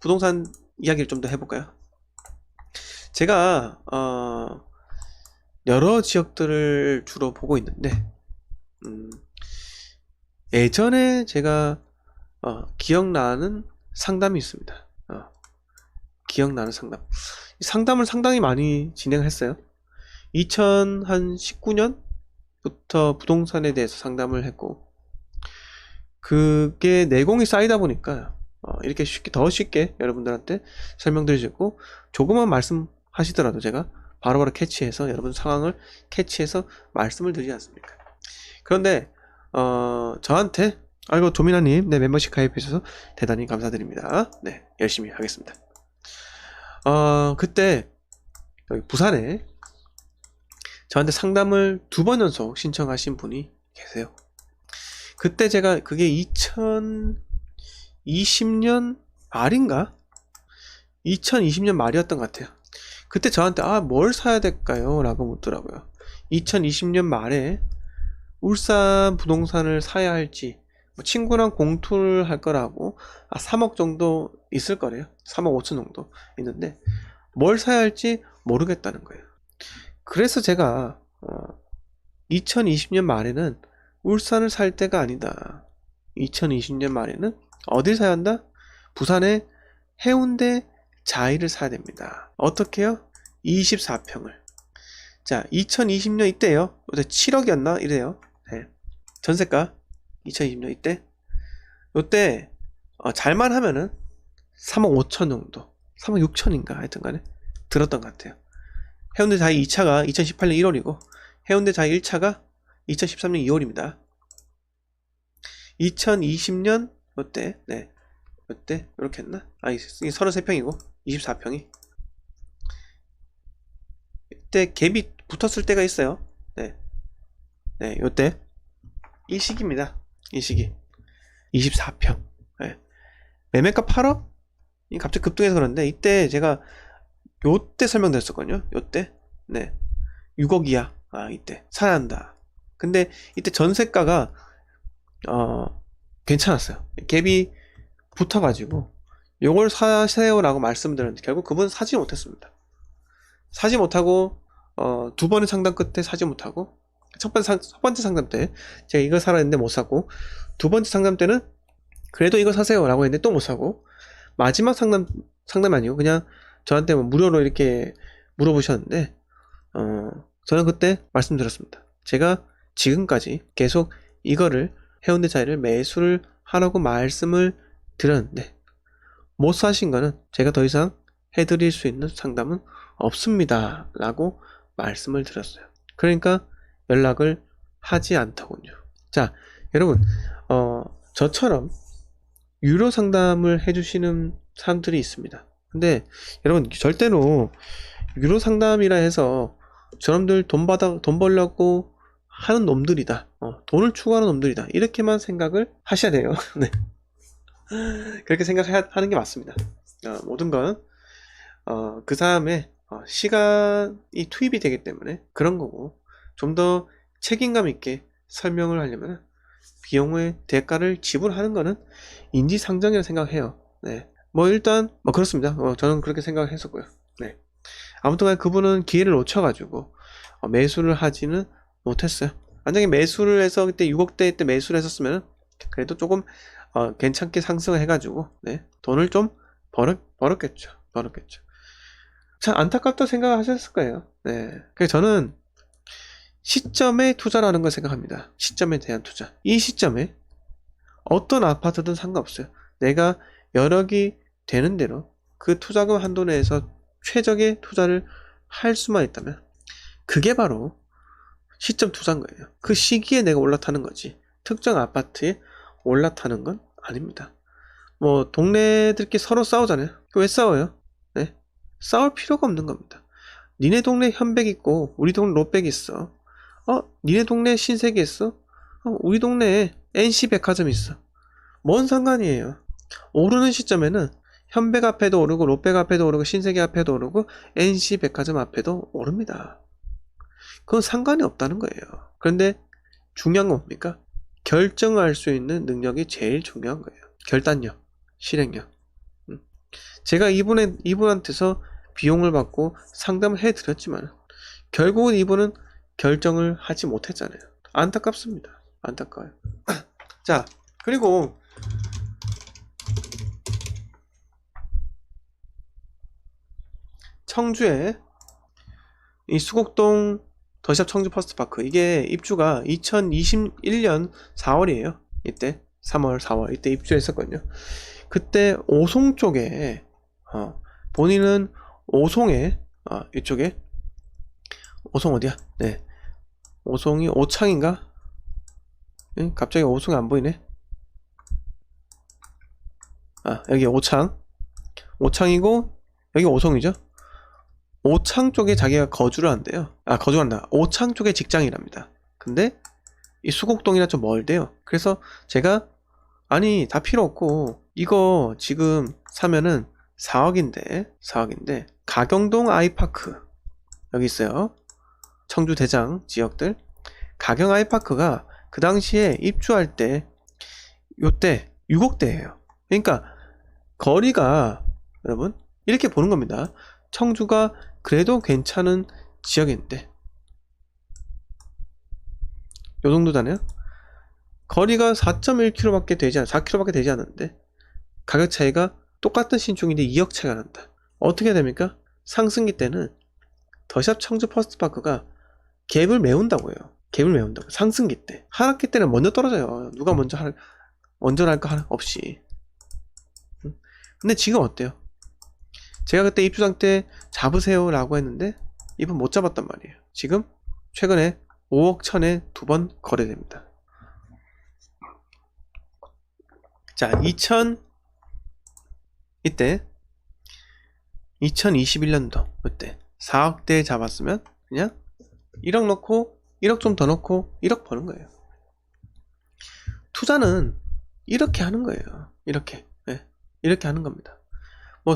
부동산 이야기를 좀 더 해볼까요? 제가 여러 지역들을 주로 보고 있는데 예전에 제가 기억나는 상담이 있습니다. 기억나는 상담. 이 상담을 상당히 많이 진행했어요. 2019년부터 부동산에 대해서 상담을 했고, 그게 내공이 쌓이다 보니까 이렇게 더 쉽게 여러분들한테 설명드릴 수 있고, 조금만 말씀하시더라도 제가 바로바로 캐치해서 여러분 상황을 캐치해서 말씀을 드리지 않습니까? 그런데 저한테 아이고 도미나님, 네, 멤버십 가입해 주셔서 대단히 감사드립니다. 네, 열심히 하겠습니다. 그때 여기 부산에 저한테 상담을 2번 연속 신청하신 분이 계세요. 그때 제가 그게 2020년 말인가? 2020년 말이었던 것 같아요. 그때 저한테 뭘 사야 될까요? 라고 묻더라고요. 2020년 말에 울산 부동산을 사야 할지, 친구랑 공투를 할 거라고 3억 정도 있을 거래요. 3억 5천 정도 있는데 뭘 사야 할지 모르겠다는 거예요. 그래서 제가 2020년 말에는 울산을 살 때가 아니다. 2020년 말에는 어딜 사야 한다? 부산의 해운대 자이를 사야 됩니다. 어떻게요? 24평을. 자, 2020년 이때요. 요때 7억이었나? 이래요. 네. 전세가 2020년 이때. 요때 잘만 하면은 3억 5천 정도, 3억 6천인가 하여튼간에 들었던 것 같아요. 해운대 자이 2차가 2018년 1월이고 해운대 자이 1차가 2013년 2월입니다. 2020년 요때, 네, 요때 이렇게 했나? 이게 33평이고 24평이 이때 갭이 붙었을 때가 있어요. 네, 네, 요때 이 시기입니다. 이 시기 24평. 네. 매매가 8억? 갑자기 급등해서 그런데 이때 제가 요때 설명드렸었거든요. 요때, 네, 6억 이하. 이때 사야 한다. 근데 이때 전세가가 괜찮았어요. 갭이 붙어가지고 요걸 사세요라고 말씀드렸는데 결국 그분 사지 못했습니다. 사지 못하고 2번의 상담 끝에 사지 못하고 첫 번째 상담 때 제가 이거 사라 했는데 못 사고, 2번째 상담 때는 그래도 이거 사세요라고 했는데 또 못 사고, 마지막 상담이 아니고 그냥 저한테 무료로 이렇게 물어보셨는데 저는 그때 말씀드렸습니다. 제가 지금까지 계속 이거를 해운대 자리를 매수를 하라고 말씀을 드렸는데 못 사신 거는 제가 더 이상 해드릴 수 있는 상담은 없습니다 라고 말씀을 드렸어요. 그러니까 연락을 하지 않더군요. 자, 여러분 저처럼 유료 상담을 해주시는 사람들이 있습니다. 근데 여러분 절대로 유료 상담이라 해서 저놈들 돈 벌려고 하는 놈들이다, 돈을 추구하는 놈들이다, 이렇게만 생각을 하셔야 돼요. 네. 그렇게 생각하는 게 맞습니다. 모든 건 그 사람의 시간이 투입이 되기 때문에 그런 거고, 좀 더 책임감 있게 설명을 하려면 비용의 대가를 지불하는 거는 인지상정이라 생각해요. 네. 일단 그렇습니다. 저는 그렇게 생각했었고요. 네. 아무튼 그분은 기회를 놓쳐가지고 매수를 하지는 못했어요. 만약에 매수를 해서 그때 6억대 때 매수를 했었으면 그래도 조금 괜찮게 상승을 해가지고, 네, 돈을 좀 벌었겠죠. 참 안타깝다 생각하셨을 거예요. 네. 그래서 저는 시점에 투자라는 걸 생각합니다. 시점에 대한 투자. 이 시점에 어떤 아파트든 상관없어요. 내가 여력이 되는 대로 그 투자금 한도 내에서 최적의 투자를 할 수만 있다면 그게 바로 시점 투자인 거예요. 그 시기에 내가 올라타는 거지 특정 아파트에 올라타는 건 아닙니다. 동네들끼리 서로 싸우잖아요. 왜 싸워요? 네? 싸울 필요가 없는 겁니다. 니네 동네 현백 있고 우리 동네 롯백 있어. 니네 동네 신세계 있어. 우리 동네에 NC백화점 있어. 뭔 상관이에요. 오르는 시점에는 현백 앞에도 오르고 롯백 앞에도 오르고 신세계 앞에도 오르고 NC백화점 앞에도 오릅니다. 그건 상관이 없다는 거예요. 그런데 중요한 건 뭡니까? 결정할 수 있는 능력이 제일 중요한 거예요. 결단력, 실행력. 제가 이분한테서 비용을 받고 상담을 해드렸지만 결국은 이분은 결정을 하지 못했잖아요. 안타깝습니다. 안타까워요. 자, 그리고 청주에 이 수곡동 더샵 청주 퍼스트파크, 이게 입주가 2021년 4월이에요. 이때 3월 4월 이때 입주했었거든요. 그때 오송 쪽에 본인은 오송에 이쪽에 오송 어디야? 네, 오송이 오창인가? 응? 갑자기 오송이 안 보이네. 여기 오창이고 여기 오송이죠. 오창 쪽에 자기가 거주를 한대요. 거주한다. 오창 쪽에 직장이랍니다. 근데 이 수곡동이랑 좀 멀대요. 그래서 제가 아니 다 필요 없고 이거 지금 사면은 4억인데 가경동 아이파크 여기 있어요. 청주 대장 지역들. 가경 아이파크가 그 당시에 입주할 때 요때 6억대예요. 그러니까 거리가 여러분 이렇게 보는 겁니다. 청주가 그래도 괜찮은 지역인데 요 정도잖아요. 거리가 4.1km밖에 되지 않 4km밖에 되지 않는데 가격 차이가 똑같은 신축인데 2억 차이가 난다. 어떻게 됩니까? 상승기 때는 더샵 청주 퍼스트파크가 갭을 메운다고요. 갭을 메운다고. 상승기 때. 하락기 때는 먼저 떨어져요. 누가 먼저 할까 없이. 근데 지금 어때요? 제가 그때 입주장 때 잡으세요 라고 했는데 이분 못 잡았단 말이에요. 지금 최근에 5억 천에 2번 거래됩니다. 자, 이때 2021년도 그때 4억대 잡았으면 그냥 1억 넣고 1억 좀 더 넣고 1억 버는 거예요. 투자는 이렇게 하는 거예요. 이렇게 하는 겁니다. 뭐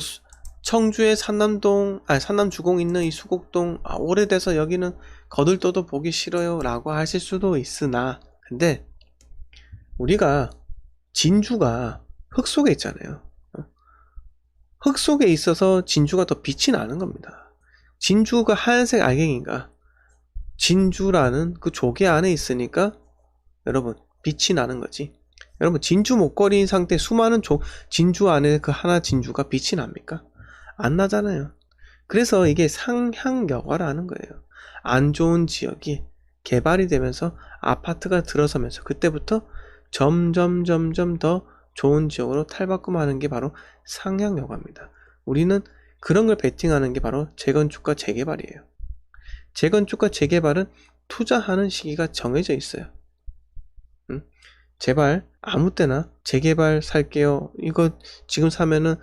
청주에 산남주공 있는 이 수곡동 오래돼서 여기는 거들떠도 보기 싫어요 라고 하실 수도 있으나, 근데 우리가 진주가 흙 속에 있잖아요. 흙 속에 있어서 진주가 더 빛이 나는 겁니다. 진주가 하얀색 알갱이가 진주라는 그 조개 안에 있으니까 여러분 빛이 나는 거지. 여러분 진주 목걸이인 상태 수많은 진주 안에 그 하나 진주가 빛이 납니까? 안 나잖아요. 그래서 이게 상향여과라는 거예요. 안 좋은 지역이 개발이 되면서 아파트가 들어서면서 그때부터 점점 더 좋은 지역으로 탈바꿈하는 게 바로 상향여과입니다. 우리는 그런 걸 베팅하는 게 바로 재건축과 재개발이에요. 재건축과 재개발은 투자하는 시기가 정해져 있어요. 제발 아무 때나 재개발 살게요. 이거 지금 사면은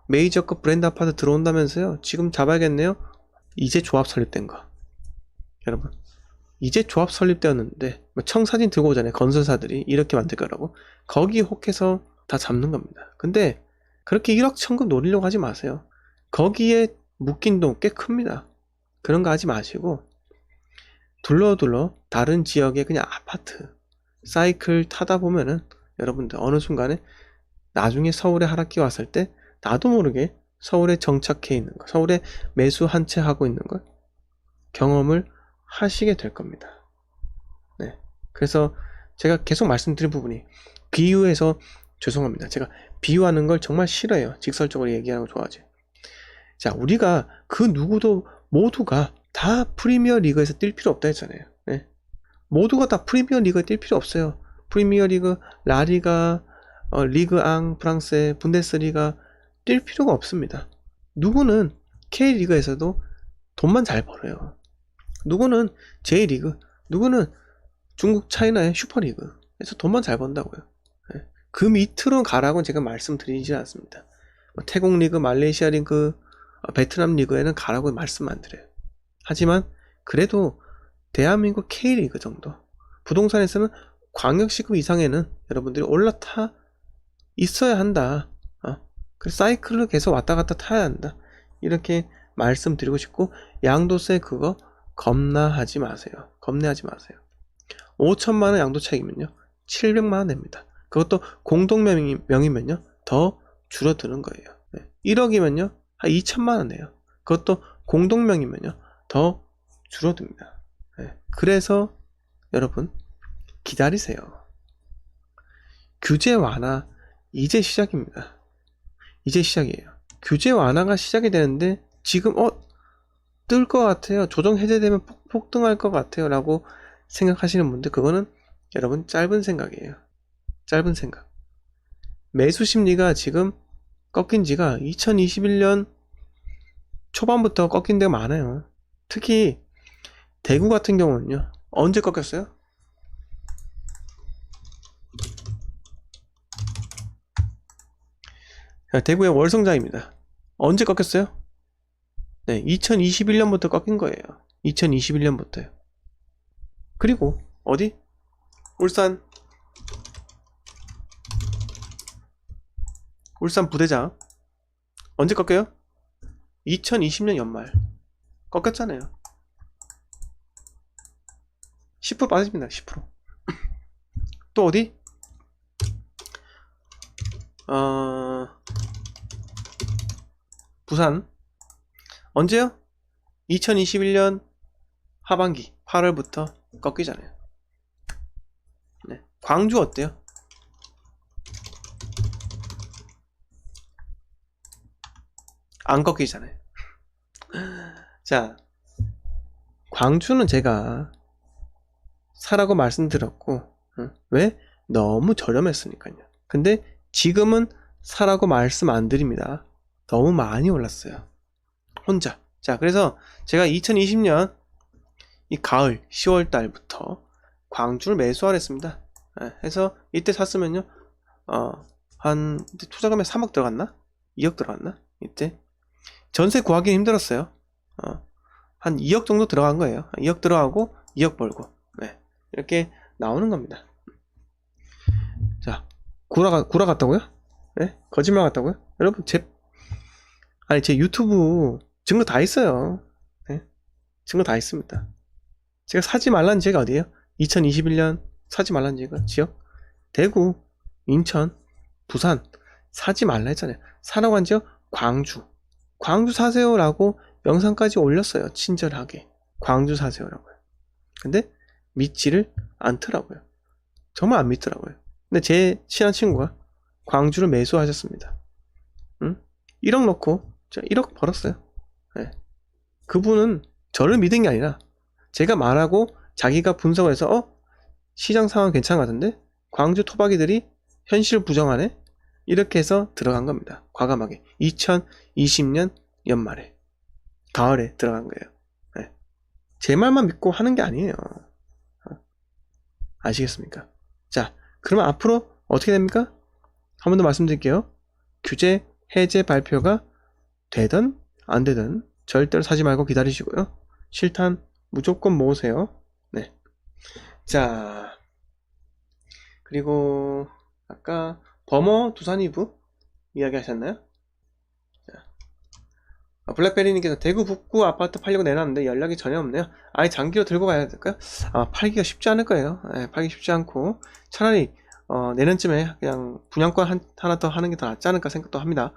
메이저급 브랜드 아파트 들어온다면서요. 지금 잡아야겠네요. 이제 조합 설립된 거. 여러분 이제 조합 설립되었는데 청사진 들고 오잖아요. 건설사들이 이렇게 만들 거라고. 거기 혹해서 다 잡는 겁니다. 근데 그렇게 1억 천금 노리려고 하지 마세요. 거기에 묶인 돈 꽤 큽니다. 그런 거 하지 마시고 둘러 다른 지역에 그냥 아파트 사이클 타다 보면은 여러분들 어느 순간에 나중에 서울에 하락기 왔을 때 나도 모르게 서울에 정착해 있는 거, 서울에 매수 한 채 하고 있는 걸 경험을 하시게 될 겁니다. 네. 그래서 제가 계속 말씀드린 부분이 비유해서 죄송합니다. 제가 비유하는 걸 정말 싫어해요. 직설적으로 얘기하는 거 좋아하지. 자, 우리가 그 누구도 모두가 다 프리미어 리그에서 뛸 필요 없다 했잖아요. 네. 모두가 다 프리미어 리그에 뛸 필요 없어요. 프리미어 리그, 라리가, 리그앙, 프랑스의 분데스리가 뛸 필요가 없습니다. 누구는 K리그에서도 돈만 잘 벌어요. 누구는 J리그, 누구는 중국 차이나의 슈퍼리그에서 돈만 잘 번다고요. 네. 그 밑으로 가라고 제가 말씀드리지 않습니다. 태국 리그, 말레이시아 리그, 베트남 리그에는 가라고 말씀 안 드려요. 하지만 그래도 대한민국 K리그 정도, 부동산에서는 광역시급 이상에는 여러분들이 올라타 있어야 한다. 그 사이클을 계속 왔다 갔다 타야 한다. 이렇게 말씀드리고 싶고, 양도세 그거 겁나하지 마세요. 겁내하지 마세요. 5천만원 양도 차익이면요 700만원 냅니다. 그것도 공동명의면요 더 줄어드는 거예요. 1억이면요 한 2천만 원 내요. 그것도 공동명이면요 더 줄어듭니다. 그래서 여러분 기다리세요. 규제 완화 이제 시작입니다. 이제 시작이에요. 규제 완화가 시작이 되는데 지금 뜰 것 같아요. 조정 해제되면 폭등할 것 같아요 라고 생각하시는 분들, 그거는 여러분 짧은 생각이에요. 짧은 생각. 매수 심리가 지금 꺾인 지가 2021년 초반부터 꺾인 데가 많아요. 특히 대구 같은 경우는요 언제 꺾였어요? 대구의 월성장입니다. 언제 꺾였어요? 네, 2021년부터 꺾인 거예요. 2021년부터요. 그리고 어디? 울산 부대장 언제 꺾여요? 2020년 연말 꺾였잖아요. 10% 빠집니다. 10%. 또 어디? 부산 언제요? 2021년 하반기 8월부터 꺾이잖아요. 네. 광주 어때요? 안 꺾이잖아요. 자, 광주는 제가 사라고 말씀드렸고, 왜? 너무 저렴했으니까요. 근데 지금은 사라고 말씀 안 드립니다. 너무 많이 올랐어요. 혼자. 자, 그래서 제가 2020년 이 가을 10월 달부터 광주를 매수하려 했습니다. 해서 이때 샀으면요, 한 투자금에 3억 들어갔나? 2억 들어갔나? 이때 전세 구하기 힘들었어요. 한 2억 정도 들어간 거예요. 2억 들어가고 2억 벌고, 네, 이렇게 나오는 겁니다. 자, 구라 같다고요? 네? 거짓말 같다고요? 여러분 제 유튜브 증거 다 있어요. 네? 증거 다 있습니다. 제가 사지 말라는 지가 어디예요? 2021년 사지 말라는 지가 지역? 대구, 인천, 부산 사지 말라 했잖아요. 사라고 한 지역 광주 사세요라고 영상까지 올렸어요. 친절하게 광주 사세요라고요. 근데 믿지를 않더라고요. 정말 안 믿더라고요. 근데 제 친한 친구가 광주를 매수하셨습니다. 1억 넣고 1억 벌었어요. 네. 그분은 저를 믿은 게 아니라 제가 말하고 자기가 분석을 해서 시장 상황 괜찮은 것 같은데 광주 토박이들이 현실 부정하네, 이렇게 해서 들어간 겁니다. 과감하게 2020년 연말에 가을에 들어간 거예요. 네. 제 말만 믿고 하는 게 아니에요. 아시겠습니까? 자, 그러면 앞으로 어떻게 됩니까? 한 번 더 말씀드릴게요. 규제 해제 발표가 되든 안 되든 절대로 사지 말고 기다리시고요. 실탄 무조건 모으세요. 네. 자, 그리고 아까 버머 두산 이브 이야기 하셨나요? 블랙베리님께서 대구 북구 아파트 팔려고 내놨는데 연락이 전혀 없네요. 아예 장기로 들고 가야 될까요? 팔기가 쉽지 않을 거예요. 팔기 쉽지 않고 차라리 내년쯤에 그냥 분양권 하나 더 하는 게 더 낫지 않을까 생각도 합니다.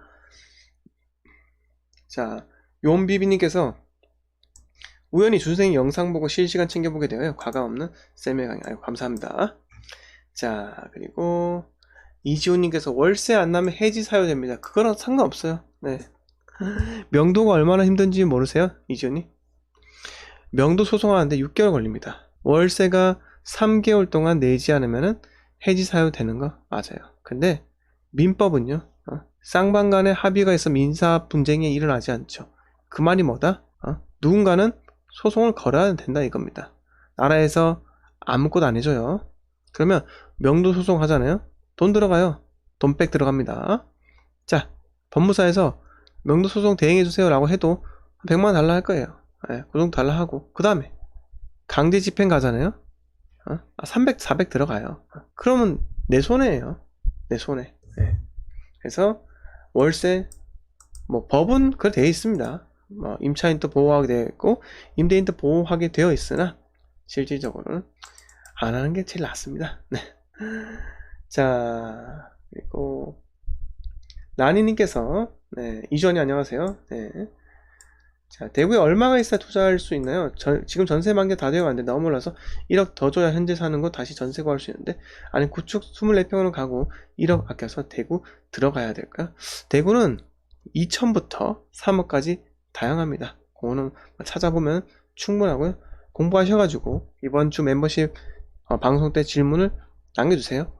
자, 용비비님께서 우연히 준생이 영상 보고 실시간 챙겨보게 되어요. 과감 없는 쌤의 강의. 아유, 감사합니다. 자, 그리고 이지호님께서 월세 안 나면 해지 사유됩니다. 그거랑 상관없어요. 네. 명도가 얼마나 힘든지 모르세요? 이지호님? 명도 소송하는데 6개월 걸립니다. 월세가 3개월 동안 내지 않으면 해지 사유 되는 거 맞아요. 근데 민법은요, 쌍방 간의 합의가 있어 민사 분쟁이 일어나지 않죠. 그 말이 뭐다? 누군가는 소송을 걸어야 된다 이겁니다. 나라에서 아무것도 안 해줘요. 그러면 명도 소송 하잖아요. 돈 들어가요. 돈백 들어갑니다. 자, 법무사에서 명도 소송 대행해주세요 라고 해도 100만 달라 할 거예요. 그 정도 달라 하고, 그 다음에 강제 집행 가잖아요. 300, 400 들어가요. 그러면 내 손해예요. 내 손해. 그래서 월세, 법은 그렇게 되어 있습니다. 임차인도 보호하게 되어 있고 임대인도 보호하게 되어 있으나 실질적으로는 안 하는 게 제일 낫습니다. 네. 자, 그리고 라니님께서 네, 이주원이 안녕하세요. 네. 자, 대구에 얼마가 있어야 투자할 수 있나요? 지금 전세 만기 다 되어 가는데 너무 올라서 1억 더 줘야 현재 사는 거 다시 전세 구할 수 있는데, 아니 구축 24평으로 가고 1억 아껴서 대구 들어가야 될까? 대구는 2천부터 3억까지 다양합니다. 그거는 찾아보면 충분하고요. 공부하셔가지고 이번 주 멤버십 방송 때 질문을 남겨주세요.